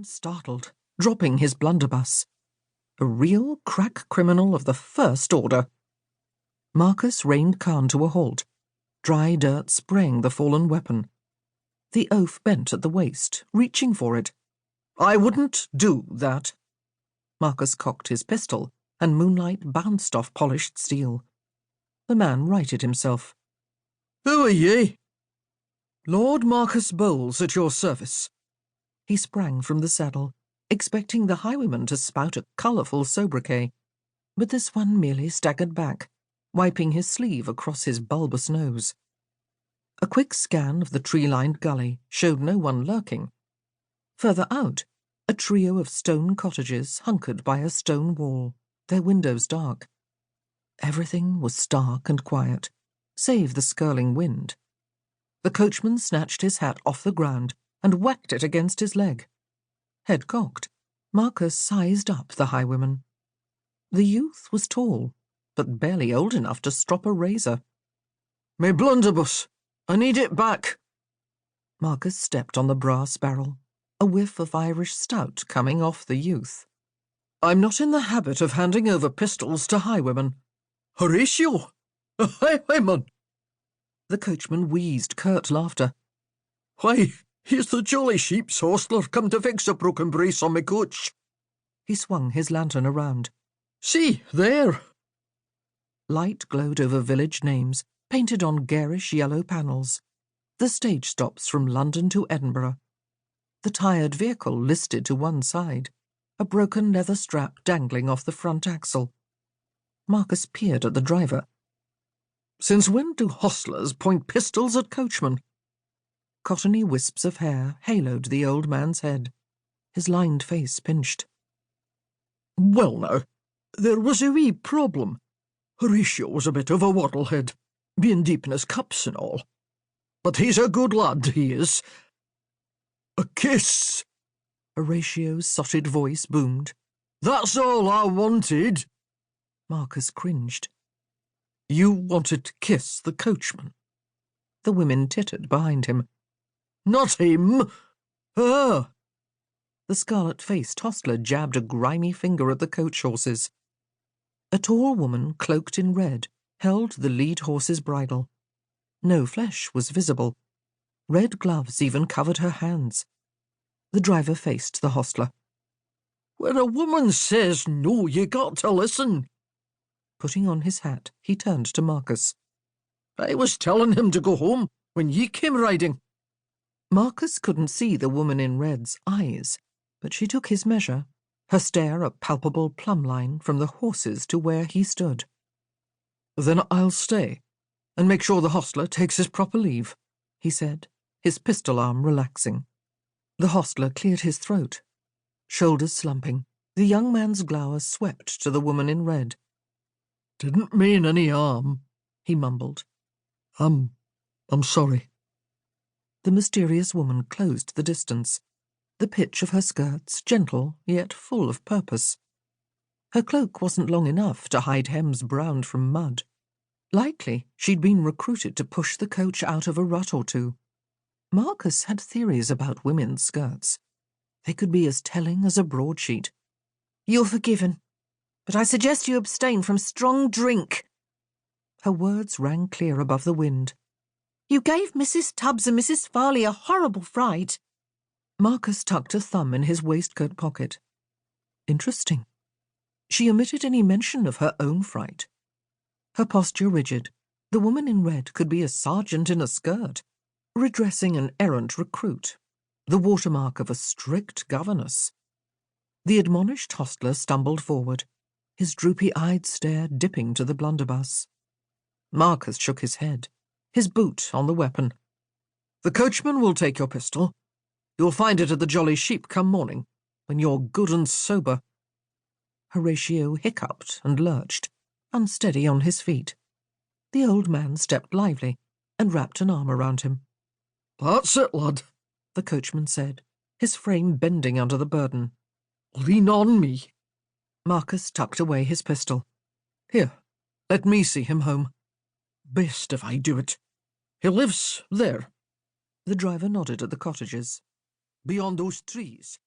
coachman startled, dropping his blunderbuss. A real crack criminal of the first order. Marcus reined Khan to a halt, dry dirt spraying the fallen weapon. The oaf bent at the waist, reaching for it. "I wouldn't do that." Marcus cocked his pistol, and moonlight bounced off polished steel. The man righted himself. "Who are ye?" "Lord Marcus Bowles at your service." He sprang from the saddle, expecting the highwayman to spout a colourful sobriquet, but this one merely staggered back, wiping his sleeve across his bulbous nose. A quick scan of the tree-lined gully showed no one lurking. Further out, a trio of stone cottages hunkered by a stone wall, their windows dark. Everything was stark and quiet, save the skirling wind. The coachman snatched his hat off the ground and whacked it against his leg. Head cocked, Marcus sized up the highwayman. The youth was tall, but barely old enough to strop a razor. "My blunderbuss! I need it back!" Marcus stepped on the brass barrel, a whiff of Irish stout coming off the youth. "I'm not in the habit of handing over pistols to highwaymen." "Horatio! A highwayman!" The coachman wheezed curt laughter. "Why, he's the Jolly Sheep's hostler come to fix a broken brace on my coach." He swung his lantern around. "See, there!" Light glowed over village names, painted on garish yellow panels. The stage stops from London to Edinburgh. The tired vehicle listed to one side, a broken leather strap dangling off the front axle. Marcus peered at the driver. "Since when do hostlers point pistols at coachmen?" Cottony wisps of hair haloed the old man's head. His lined face pinched. "Well now, there was a wee problem. Horatio was a bit of a waddlehead, being deep in his cups and all. But he's a good lad, he is. A kiss!" Horatio's sotted voice boomed. "That's all I wanted." Marcus cringed. "You wanted to kiss the coachman?" The women tittered behind him. "Not him! Her!" The scarlet-faced hostler jabbed a grimy finger at the coach horses. A tall woman, cloaked in red, held the lead horse's bridle. No flesh was visible. Red gloves even covered her hands. The driver faced the hostler. "When a woman says no, you got to listen." Putting on his hat, he turned to Marcus. "I was telling him to go home when ye came riding." Marcus couldn't see the woman in red's eyes, but she took his measure, her stare a palpable plumb line from the horses to where he stood. "Then I'll stay, and make sure the hostler takes his proper leave," he said, his pistol arm relaxing. The hostler cleared his throat. Shoulders slumping, the young man's glower swept to the woman in red. "Didn't mean any harm," he mumbled. I'm sorry." The mysterious woman closed the distance, the pitch of her skirts gentle yet full of purpose. Her cloak wasn't long enough to hide hems browned from mud. Likely she'd been recruited to push the coach out of a rut or two. Marcus had theories about women's skirts. They could be as telling as a broadsheet. "You're forgiven, but I suggest you abstain from strong drink." Her words rang clear above the wind. "You gave Mrs. Tubbs and Mrs. Farley a horrible fright." Marcus tucked a thumb in his waistcoat pocket. Interesting. She omitted any mention of her own fright. Her posture rigid, the woman in red could be a sergeant in a skirt, redressing an errant recruit, the watermark of a strict governess. The admonished hostler stumbled forward, his droopy-eyed stare dipping to the blunderbuss. Marcus shook his head, his boot on the weapon. "The coachman will take your pistol. You'll find it at the Jolly Sheep come morning, when you're good and sober." Horatio hiccuped and lurched, unsteady on his feet. The old man stepped lively and wrapped an arm around him. "That's it, lad," the coachman said, his frame bending under the burden. "Lean on me." Marcus tucked away his pistol. "Here, let me see him home." "Best if I do it. He lives there." The driver nodded at the cottages. "Beyond those trees.